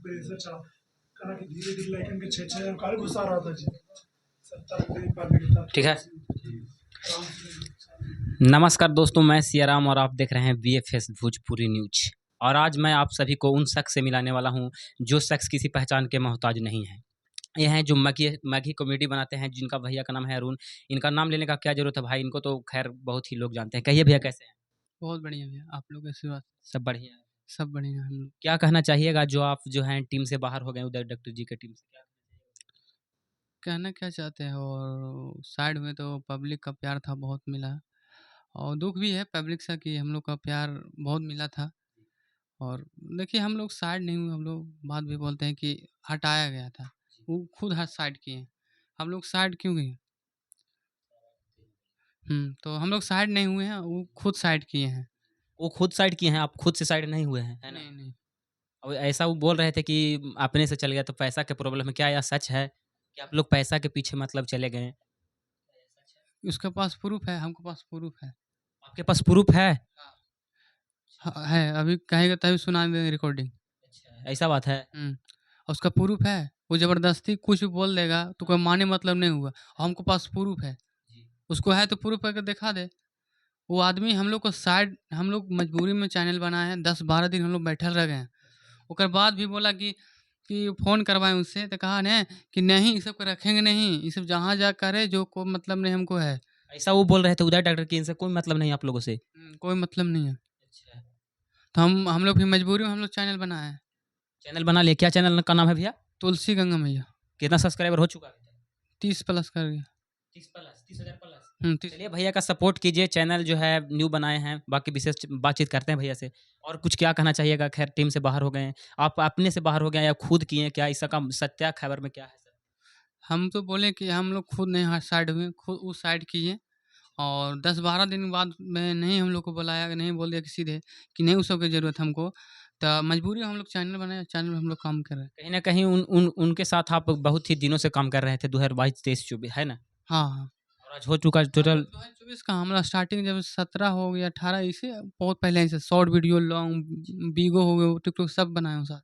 Pressure चढ़ा करा कि धीरे धीरे लाइकन के 6-6 काल घुसा रहा था जी 70 पे पर मिलता ठीक है। आराम से। नमस्कार दोस्तों, मैं सियाराम और आप देख रहे हैं वीएफएस भोजपुरी न्यूज। और आज मैं आप सभी को उन शख्स से मिलाने वाला हूं जो शख्स किसी पहचान के मोहताज नहीं है। ये हैं जो मैगी कॉमेडी बनाते हैं, जिनका भैया का नाम है अरुण। इनका नाम लेने का क्या जरूरत है भाई, इनको तो खैर बहुत ही लोग जानते हैं। कहिए भैया कैसे हैं? बहुत बढ़िया भैया, आप लोग कैसी बात? सब बढ़िया है। सब बढ़िया हम लोग। क्या कहना चाहिएगा जो आप जो हैं टीम से बाहर हो गए, उदय डॉक्टर जी के टीम से? क्या कहना क्या चाहते हैं, और साइड में तो पब्लिक का प्यार था, बहुत मिला। और दुख भी है पब्लिक से कि हम लोग का प्यार बहुत मिला था। और देखिए, हम लोग साइड नहीं हुए, हम लोग बात भी बोलते हैं कि हटाया गया था। वो खुद हट साइड किए हैं। हम लोग साइड क्यों गए? तो हम लोग साइड नहीं हुए हैं, वो खुद साइड किए हैं। वो खुद साइड किए हैं, आप खुद से साइड नहीं हुए हैं, है ना? नहीं नहीं, और ऐसा वो बोल रहे थे कि अपने से चल गया तो पैसा का प्रॉब्लम है, क्या यह सच है कि आप लोग पैसा के पीछे मतलब चले गए? उसके पास प्रूफ है, हमको पास प्रूफ है। आपके पास प्रूफ है? है, अभी कहेगा तभी सुना देंगे रिकॉर्डिंग। अच्छा, ऐसा बात है। और उसका प्रूफ है। वो ज़बरदस्ती कुछ भी बोल देगा तो कोई माने मतलब नहीं हुआ। और हमको पास प्रूफ है। उसको है तो प्रूफ करके दिखा दे। वो आदमी हम लोग को साइड, हम लोग मजबूरी में चैनल बनाए हैं, 10-12 दिन हम लोग बैठल रह गए हैं। ओकर बाद भी बोला कि फ़ोन करवाएँ उससे, तो कहा न कि नहीं, ये सब को रखेंगे नहीं, ये सब जहाँ जा करे, जो कोई मतलब नहीं हमको है। ऐसा वो बोल रहे थे उदय डॉक्टर की, इनसे कोई मतलब नहीं आप लोगों से? कोई मतलब नहीं है। अच्छा। तो हम लोग भी मजबूरी में हम लोग चैनल बनाए हैं। चैनल बना लिए, क्या चैनल का नाम है भैया? तुलसी गंगा मैया। कितना सब्सक्राइबर हो चुका है? 30 प्लस कर गया। 30,000 प्लस। 30। चलिए भैया का सपोर्ट कीजिए, चैनल जो है न्यू बनाए हैं, बाकी विशेष बातचीत करते हैं भैया से। और कुछ क्या कहना चाहिएगा? खैर टीम से बाहर हो गए हैं, आप अपने से बाहर हो गए हैं या खुद किए हैं? क्या इसका सत्या खबर में क्या है सर? हम तो बोले कि हम लोग खुद नहीं हर साइड हुए, खुद उस साइड किए। और 10-12 दिन बाद में नहीं हम लोग को बुलाया, नहीं बोल दिया कि सीधे कि नहीं उस सब की ज़रूरत हमको। तो मजबूरी में हम लोग चैनल बनाए, चैनल में हम लोग काम कर रहे हैं। कहीं न कहीं उनके साथ आप बहुत ही दिनों से काम कर रहे थे, 2022, 23, 24, है ना? हाँ, हाँ। और आज हो चुका है टोटल। 2024 का हमारा स्टार्टिंग जब 17 हो गया, 18, इसे बहुत पहले से शॉर्ट वीडियो, लॉन्ग, बिगो हो गए, टिकटॉक सब बनाए हैं साथ।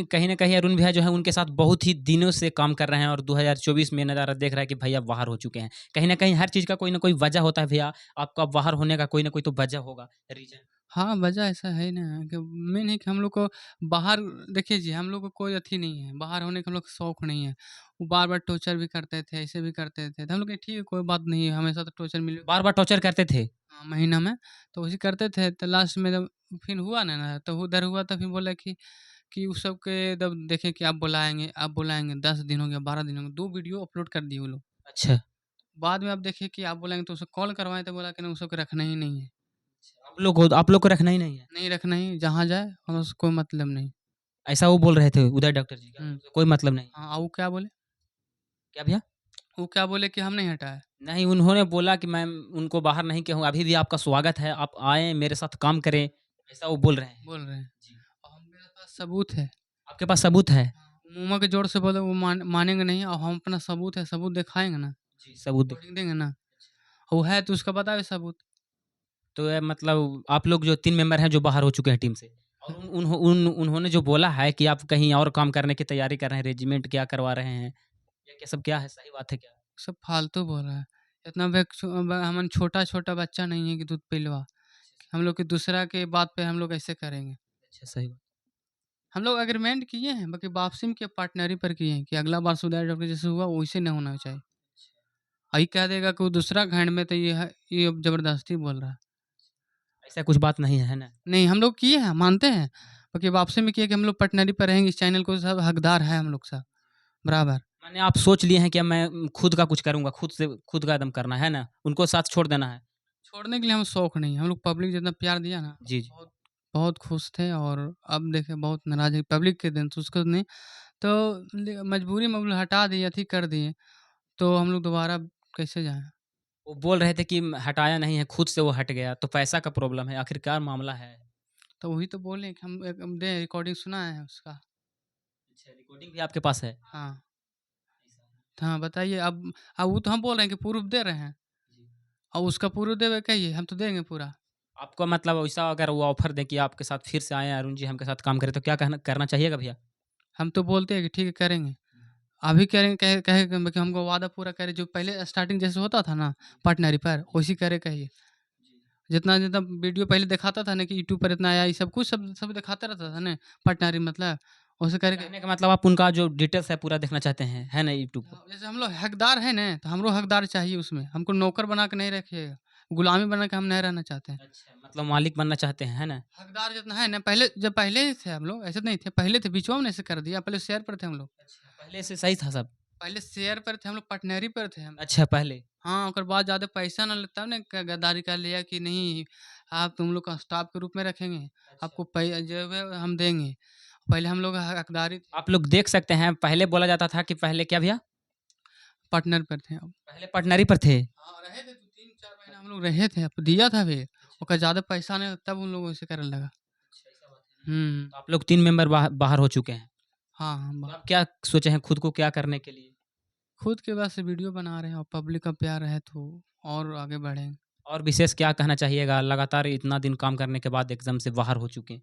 कहीं न कहीं अरुण भैया जो है उनके साथ बहुत ही दिनों से काम कर रहे हैं और 2024 में नज़ारा देख रहा है कि भैया बाहर हो चुके हैं। कहीं न कहीं हर चीज़ का कोई न कोई वजह होता है भैया, आपका बाहर होने का कोई न कोई तो वजह होगा, रीज़न। हाँ, वजह ऐसा है ना कि मेन है कि हम लोग को बाहर, देखिए जी, हम लोग को कोई अथी नहीं है, बाहर होने का हम लोग को शौक नहीं है। वो बार-बार टॉर्चर भी करते थे, ऐसे भी करते थे। तो हम लोग कहे ठीक है, कोई बात नहीं है, हमेशा तो टॉर्चर मिले बार-बार टॉर्चर करते थे? हाँ, महीना में। तो वैसे करते थे, तो लास्ट में जब फिर हुआ ना, तो उधर हुआ तो फिर बोला कि उस सब के जब देखे कि आप बुलाएँगे, 10 दिन हो गया, 12 दिन हो गया, 2 वीडियो अपलोड कर दिए वो लोग। अच्छा। बाद में अब देखे कि आप बुलाएँगे तो उसे कॉल करवाएँ, तो बोला कि नहीं, उस सब को रखना ही नहीं है। आप लोग को रखना ही नहीं है? नहीं रखना ही, जहाँ जाए हमें उससे कोई मतलब नहीं। ऐसा वो बोल रहे थे उदय डॉक्टर जी का, हुँ। कोई मतलब नहीं? हाँ, वो क्या बोले? क्या भैया? वो क्या बोले कि हम नहीं हटाए। नहीं, उन्होंने बोला कि मैं उनको बाहर नहीं किया हूँ, अभी भी आपका स्वागत है, आप आएँ, मेरे साथ काम करें, ऐसा वो बोल रहे हैं। बोल रहे हैं। जी। और हम, मेरे पास सबूत है। आपके पास सबूत है? हाँ, मुँह के ज़ोर से बोले वो मानेंगे नहीं, और हम अपना सबूत है, सबूत दिखाएँगे ना, जी, सबूत रिकॉर्डिंग देंगे ना। वो है तो उसका बताओ सबूत। तो मतलब आप लोग जो 3 मेंबर हैं जो बाहर हो चुके हैं टीम से, और उन्होंने जो बोला है कि आप कहीं और काम करने की तैयारी कर रहे हैं, रेजिमेंट क्या करवा रहे हैं, ये क्या सब क्या है, सही बात है क्या? सब फालतू बोल रहा है। इतना हमन छोटा-छोटा बच्चा नहीं है कि दूध पिलवा। हम लोग की दूसरा के बात पे हम लोग ऐसे करेंगे। अच्छा, सही बात। हम लोग एग्रीमेंट किए हैं, बाकी वापसी में क्या पार्टनरी पर किए हैं कि अगला बार सुधार डॉक्टर जैसे हुआ वैसे नहीं होना चाहिए। यही कह देगा कि वो दूसरा घैंड में, तो ये है, ये अब ज़बरदस्ती बोल रहा है। ऐसा कुछ बात नहीं है ना? नहीं, हम लोग किए हैं, मानते हैं। बाकी वापसी में किए कि हम लोग पार्टनरी पर रहेंगे, इस चैनल को सब हकदार है हम लोग सब, बराबर। माने आप सोच लिए हैं कि अब मैं खुद का कुछ करूँगा, खुद से खुद का एकदम करना है ना? उनको साथ छोड़ देना है? छोड़ने के लिए हम शौक नहीं है, हम लोग पब्लिक जितना प्यार दिया ना, जी, जी। बहुत बहुत खुश थे। और अब देखिए बहुत नाराज़ है पब्लिक के दिन, तो उसको नहीं, तो मजबूरी में वो लोग हटा दिए, अथी कर दिए, तो हम लोग दोबारा कैसे जाएँ? वो बोल रहे थे कि हटाया नहीं है, खुद से वो हट गया, तो पैसा का प्रॉब्लम है, आखिर क्या मामला है? तो वही तो बोले कि हम दें, रिकॉर्डिंग सुना है उसका। अच्छा, रिकॉर्डिंग भी आपके पास है? हाँ। हाँ, बताइए अब वो तो हम बोल रहे हैं कि प्रूफ़ दे रहे हैं, जी। और उसका प्रूफ़ देवे कहिए, हम तो देंगे पूरा। आपको मतलब वैसा अगर वो ऑफ़र दें कि आपके साथ फिर से आएँ अरुण जी, हमके साथ काम करें, तो क्या कहना करना चाहिएगा भैया? हम तो बोलते हैं कि ठीक है करेंगे। अभी करेंगे कहे कहे कि हमको वादा पूरा करे, जो पहले स्टार्टिंग जैसे होता था ना पार्टनरी पर, वैसी करे कहिए। जितना वीडियो पहले दिखाता था ना कि यूट्यूब पर इतना आया, ये सब कुछ सब दिखाता रहता था ना पार्टनरी, मतलब वैसे करे कहने का मतलब आप उनका जो डिटेल्स है पूरा देखना चाहते हैं, है ना यूट्यूब पर? हाँ, जैसे हम लोग हकदार हैं ना, तो हमरो हकदार चाहिए उसमें। हमको नौकर बना के नहीं रखिएगा, गुलामी बना के हम नहीं रहना चाहते हैं। अच्छा, मतलब मालिक बनना चाहते हैं, है ना? हकदार जितना है ना, पहले जब पहले ही थे हम लोग, ऐसे नहीं थे, पहले थे, बीचवा में ऐसे कर दिया, पहले शेयर पर थे हम लोग। अच्छा, पहले से सही था सब? पहले शेयर पर थे हम लोग, पार्टनरी पर थे हम। अच्छा, पहले। हाँ, ओकर बाद ज़्यादा पैसा ना लगता है ना, गद्दारी कर लिया कि नहीं, आप तुम लोग का स्टाफ के रूप में रखेंगे, अच्छा। आपको जो है हम देंगे। पहले हम लोग हकदारी थे, आप लोग देख सकते हैं, पहले बोला जाता था कि पहले क्या भैया? पार्टनर पर थे अब। पहले पार्टनरी पर थे। हाँ, रहे थे तो 3-4 महीना हम लोग रहे थे, अब दिया था फिर, ओकर ज़्यादा पैसा नहीं, तब उन लोगों से करने लगा। अच्छा, ऐसा बात है ना? हुँ, तो आप लोग 3 मेंबर बाहर हो चुके हैं। हाँ, हाँ, तो आप क्या सोचे हैं खुद को क्या करने के लिए? खुद के बस वीडियो बना रहे हैं और पब्लिक का प्यार है तो और आगे बढ़ेंगे। और विशेष क्या कहना चाहिएगा? लगातार इतना दिन काम करने के बाद एकदम से बाहर हो चुके हैं।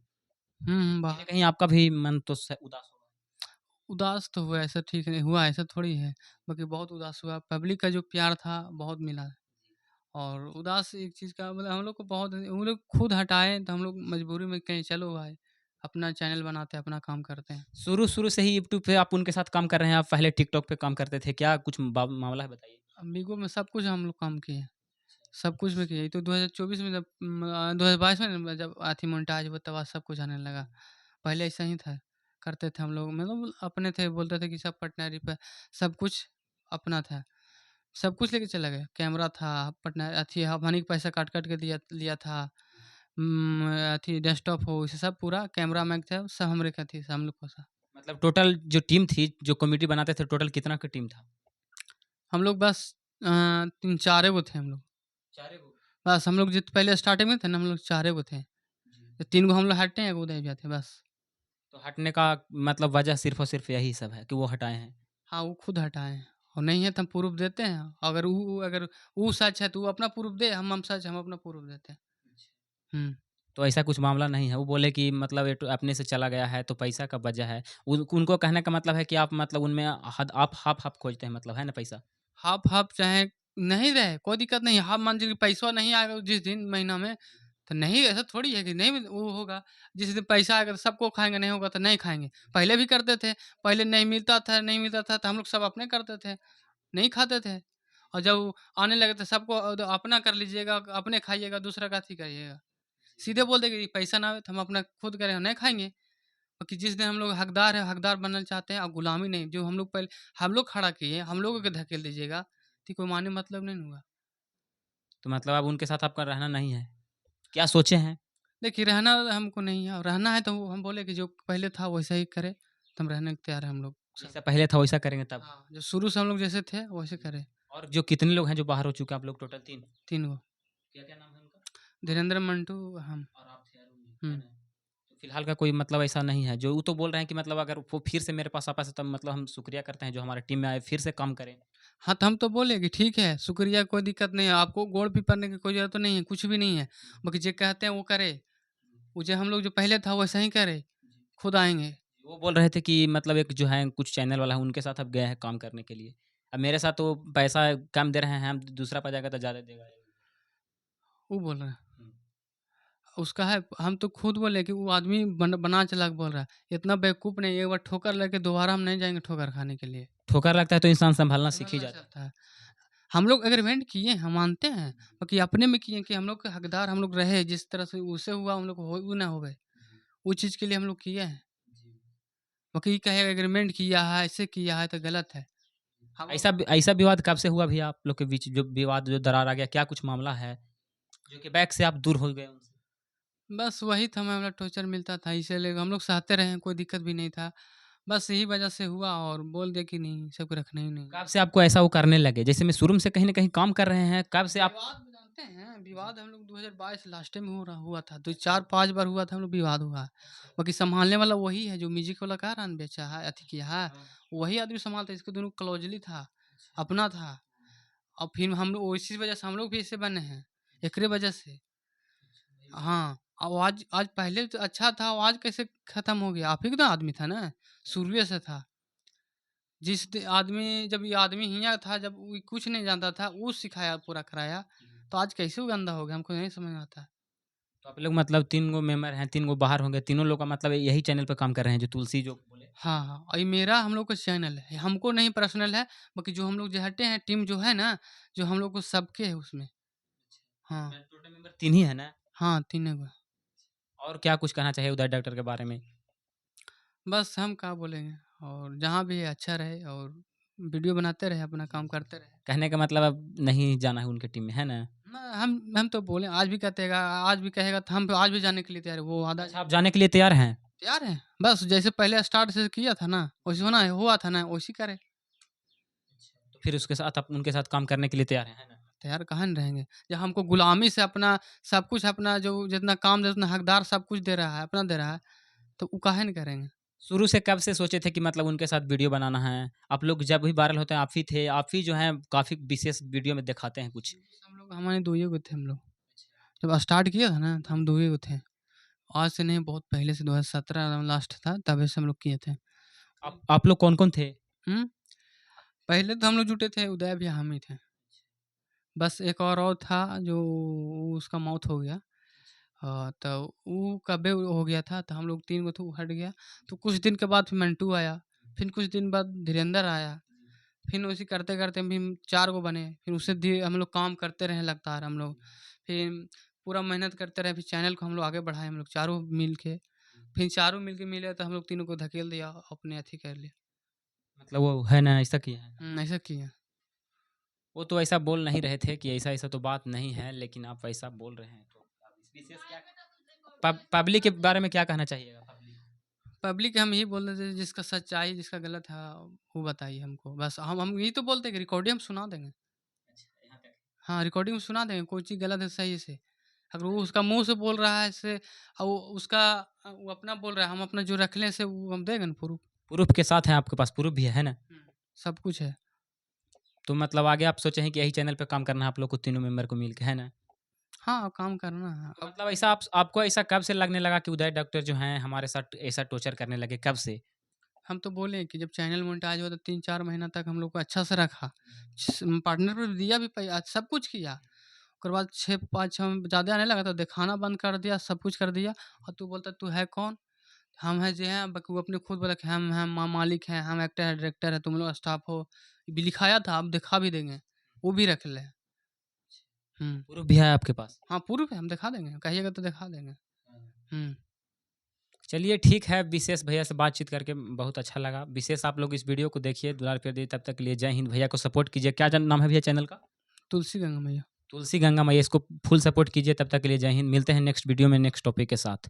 कहीं न बाहर कहीं आपका भी मन तो उदास होगा। उदास तो हुआ, ऐसा ठीक नहीं हुआ, ऐसा थोड़ी है, बाकी बहुत उदास हुआ। पब्लिक का जो प्यार था बहुत मिला, और उदास एक चीज़ का मतलब हम लोग को बहुत, हम लोग खुद हटाए तो हम लोग मजबूरी में कहीं चलो भाई, अपना चैनल बनाते हैं, अपना काम करते हैं। शुरू-शुरू से ही यूट्यूब पे आप उनके साथ काम कर रहे हैं, आप पहले टिकटॉक पे काम करते थे। क्या कुछ मामला है बताइए? बिगो में सब कुछ हम लोग काम किए हैं, सब कुछ में किए। ये तो 2024 में जब 2022 में जब अथी मोनेटाइज हुआ तब सब कुछ आने लगा। पहले ऐसा ही था, करते थे हम लोग, मतलब अपने थे, बोलते थे कि सब पटनारी पे सब कुछ अपना था। सब कुछ लेके चला गया, कैमरा था, पटना अथी हमनी के पैसा काट-काट के दिया लिया था। अथी डेस्कटॉप हो, ये सब पूरा कैमरा मैग था, सब हमरे के अथी से हम लोग को था। मतलब टोटल जो टीम थी, जो कॉमेडी बनाते थे, टोटल कितना का टीम था? हम लोग बस 3-4 गो थे हम लोग। 4 गो? बस हम लोग जित पहले स्टार्टिंग में थे ना, हम लोग 4 गो थे। जी। तो 3 गो हम लोग हटे हैं, 1 गो उधर जाते बस। तो हटने का मतलब वजह सिर्फ़ और सिर्फ़ यही सब है कि वो हटाए हैं। हाँ, वो खुद हटाए हैं, और नहीं है तो हम प्रूफ़ देते हैं। अगर वो सच है तो वो अपना प्रूफ़ दे, हम सच हम अपना प्रूफ़ देते हैं। अच्छा। हुँ। तो ऐसा कुछ मामला नहीं है। वो बोले कि मतलब ये तो अपने से चला गया है, तो पैसा का वजह है। उनको कहने का मतलब है कि आप मतलब उनमें आप हाफ़-हाफ़ खोजते हैं मतलब, है ना पैसा? हाफ़-हाफ़ चाहे नहीं रहे, कोई दिक्कत नहीं है। हाफ़ मान लीजिए पैसा नहीं आएगा जिस दिन महीना में, तो नहीं, ऐसा थोड़ी है कि नहीं वो होगा। जिस दिन पैसा आएगा तो सबको खाएँगे, नहीं होगा तो नहीं खाएँगे। पहले भी करते थे, पहले नहीं मिलता था तो हम लोग सब अपने करते थे, नहीं खाते थे। और जब वो आने लगे तो सबको अपना कर लीजिएगा, अपने खाइएगा, दूसरा का अथी करिएगा। सीधे बोल देंगे कि पैसा ना आए तो हम अपना खुद करें, नहीं खाएँगे। कि जिस दिन हम लोग हकदार हैं, हकदार बनना चाहते हैं और गुलामी नहीं, जो हम लोग पहले हम लोग खड़ा किए, हम लोगों को धकेल दीजिएगा, तो कोई माने मतलब नहीं हुआ। तो मतलब अब उनके साथ आपका रहना नहीं है। क्या सोचे हैं? देखिए, रहना हमको नहीं है, और रहना है तो हम बोले कि जो पहले था वैसा ही करें, तो हम रहने को तैयार हैं हम लोग सब। जैसा पहले था वैसा करेंगे तब? हाँ, जो शुरू से हम लोग जैसे थे वैसे करें। और जो कितने लोग हैं जो बाहर हो चुके हैं आप लोग टोटल 3? 3 गो, क्या-क्या नाम है उनका? धीरेन्द्र, मंटू, हम। और आप थे अरुण जी, है हुँ। ना? तो फिलहाल का कोई मतलब ऐसा नहीं है, जो वो तो बोल रहे हैं कि मतलब अगर वो फिर से मेरे पास आ पाए तब मतलब हम शुक्रिया करते हैं जो हमारे टीम में आए, फिर से काम करें। हाँ, तो हम तो बोले कि ठीक है, शुक्रिया, कोई दिक्कत नहीं है, आपको गोड़ भी पड़ने की कोई ज़रूरत तो नहीं है, कुछ भी नहीं है। बाकी जो कहते हैं वो करे, वो जो हम लोग जो पहले था वैसा ही करे, खुद आएँगे। वो बोल रहे थे कि मतलब एक जो है कुछ चैनल वाला है उनके साथ अब गए हैं काम करने के लिए। अब मेरे साथ तो पैसा कम दे रहे हैं, हम दूसरा पे जाएगा तो ज़्यादा देगा। वो बोल रहे हैं। हुँ। उसका है, हम तो खुद बोले कि वो आदमी बना चला के बोल रहा है। इतना बेवकूफ़ नहीं, एक बार ठोकर लगे दोबारा हम नहीं जाएँगे ठोकर खाने के लिए। ठोकर लगता है तो इंसान सँभालना सीख ही सँभलना जाता है। चाहता है। हम लोग एग्रीमेंट किए हैं, हम मानते हैं, बाकी अपने में किए कि हम लोग के हकदार हम लोग रहे, जिस तरह से उससे हुआ हम लोग को हो ना होवे, जी, वो चीज़ के लिए हम लोग किए हैं। जी। बाकी ये कहेगा एग्रीमेंट किया है, ऐसे किया है तो गलत है। हम ऐसा ऐसा विवाद कब से हुआ भैया आप लोग के बीच जो विवाद जो दरार आ गया, क्या कुछ मामला है? जो कि बैक से आप दूर हो गए उनसे? बस वही था, हमें टॉर्चर मिलता था, इसीलिए हम लोग सहते रहे, कोई दिक्कत भी नहीं था। बस यही वजह से हुआ, और बोल दिया कि नहीं, सबको रखना ही नहीं है। कब से आपको ऐसा वो करने लगे? जैसे मैं शुरू से कहीं न कहीं काम कर रहे हैं, कब से आप विवाद में जानते हैं, विवाद हम लोग 2022 लास्ट टाइम हुआ था, तो 4-5 बार हुआ था हम लोग विवाद हुआ। बाकी सँभालने वाला वही है जो म्यूज़िक वाला कह रहा है ना, बेचा है, अथी किया है, हाँ, वही आदमी सँभालता है। इसके दोनों क्लोज़ली था, अच्छा। अपना था। और फिर हम लोग इसी वजह से हम लोग भी ऐसे बने हैं, एकरे वजह से। अच्छा, वही बात है। हाँ, आज पहले तो अच्छा था, आज कैसे खत्म हो गया? आप ही का तो आदमी था ना, शुरुए से था। आदमी जब ये आदमी हियाँ था, जब वो कुछ नहीं जानता था, वो सिखाया पूरा कराया, तो आज कैसे वो गंदा हो गया? हमको नहीं समझ में आता। तो आप लोग मतलब 3 गो मेंबर हैं, 3 गो बाहर होंगे, तीनों लोग का मतलब यही चैनल पे काम कर रहे हैं जो तुलसी जो बोले? हाँ, हाँ, और ये मेरा हम लोग का चैनल है, हमको नहीं पर्सनल है, बाकी जो हम लोग जो हटे हैं, टीम जो है ना, जो हम लोग को सबके है उसमें। हाँ, टोटल मेंबर 3 ही है ना? हाँ, तीनों को। और क्या कुछ कहना चाहिए उदय डॉक्टर के बारे में? बस हम क्या बोलेंगे, और जहाँ भी है अच्छा रहे और वीडियो बनाते रहे, अपना काम करते रहे। कहने का मतलब अब नहीं जाना है उनके टीम में, है ना? ना हम तो बोले, आज भी कहेगा, आज भी कहेगा, तो हम आज भी जाने के लिए तैयार है। वो वादा अच्छा, आप जाने के लिए तैयार हैं? तैयार है, बस जैसे पहले स्टार्ट से किया था ना, वैसे होना है, हुआ था ना, वैसे करे। तो फिर उसके साथ आप उनके साथ काम करने के लिए तैयार हैं, है ना? तैयार कहाँ नहीं रहेंगे, जब हमको गुलामी से अपना सब कुछ, अपना जो जितना काम, जितना हकदार सब कुछ दे रहा है, अपना दे रहा है, तो वो काहे नहीं करेंगे? शुरू से कब से सोचे थे कि मतलब उनके साथ वीडियो बनाना है? आप लोग जब भी वायरल होते हैं आप ही थे, आप ही जो हैं काफ़ी विशेष वीडियो में दिखाते हैं कुछ। हम लोग हमारे 2 ही गो थे हम लोग। जब स्टार्ट किया था ना, तो हम 2 ही गो थे। आज से नहीं, बहुत पहले से 2017 लास्ट था, तभी से हम लोग किए थे। आप लोग कौन-कौन थे? हुँ, पहले तो हम लोग जुटे थे, उदय भैया हम ही थे। बस एक और था जो उसका मौत हो गया। तो वो कभी हो गया था, तो हम लोग 3 गो थे, वो हट गया। तो कुछ दिन के बाद फिर मंटू आया, फिर कुछ दिन बाद धीरेंद्र आया, फिर वैसे करते-करते फिर 4 गो बने। फिर उससे हम लोग काम करते रहे लगातार हम लोग। फिर पूरा मेहनत करते रहे, फिर चैनल को हम लोग आगे बढ़ाए हम लोग चारों मिल के। फिर चारों मिल के मिले तो हम लोग तीनों को धकेल दिया, अपने अथी कर लिया। मतलब वो है ना ऐसा किया है? ऐसा किया। वो तो ऐसा बोल नहीं रहे थे कि ऐसा-ऐसा तो बात नहीं है, लेकिन आप ऐसा बोल रहे हैं तो अब इस विशेष क्या पब्लिक के बारे में क्या कहना चाहिएगा? पब्लिक हम यही बोल रहे थे, जिसका सच्चाई, जिसका गलत है, वो बताइए हमको। बस हम यही तो बोलते हैं कि रिकॉर्डिंग हम सुना देंगे। हाँ, रिकॉर्डिंग में सुना देंगे, कोई चीज़ गलत है सही से। अगर वो उसका मुँह से बोल रहा है ऐसे, वो उसका वो अपना बोल रहा है, हम अपना जो रख लें से वो हम देंगे ना प्रूफ़। प्रूफ़ के साथ हैं आपके पास प्रूफ़ भी है ना? सब कुछ है। तो मतलब आगे आप सोचे हैं कि यही चैनल पे काम करना है आप लोग को तीनों मेंबर को मिल के, है ना? हाँ, काम करना है। तो मतलब ऐसा आपको ऐसा कब से लगने लगा कि उदय डॉक्टर जो हैं हमारे साथ ऐसा टॉर्चर करने लगे, कब से? हम तो बोले कि जब चैनल मोनेटाइज़ हुआ तो 3-4 महीना तक हम लोग को अच्छा से रखा। पार्टनर पे दिया भी सब कुछ किया। उसके बाद 6 5-6 ज़्यादा आने लगा तो दिखाना बंद कर दिया, सब कुछ कर दिया। और तू बोलता तू है कौन? हम हैं जे हैं, बाकी वो अपने खुद बोला कि हम हैं मालिक हैं, हम एक्टर हैं, डायरेक्टर हैं, तुम लोग स्टाफ हो। ये भी लिखाया था, अब दिखा भी देंगे, वो भी रख ले। हुँ। प्रूफ़ भी है आपके पास? हाँ, प्रूफ़ है, हम दिखा देंगे, कहिएगा तो दिखा देंगे। हुँ। चलिए ठीक है, विशेष भैया से बातचीत करके बहुत अच्छा लगा। विशेष आप लोग इस वीडियो को देखिए, दुलार प्यार दिए, तब तक के लिए जय हिंद। भैया को सपोर्ट कीजिए। क्या नाम है भैया चैनल का? तुलसी गंगा मैया। तुलसी गंगा मैया, इसको फुल सपोर्ट कीजिए। तब तक के लिए जय हिंद। मिलते हैं नेक्स्ट वीडियो में नेक्स्ट टॉपिक के साथ।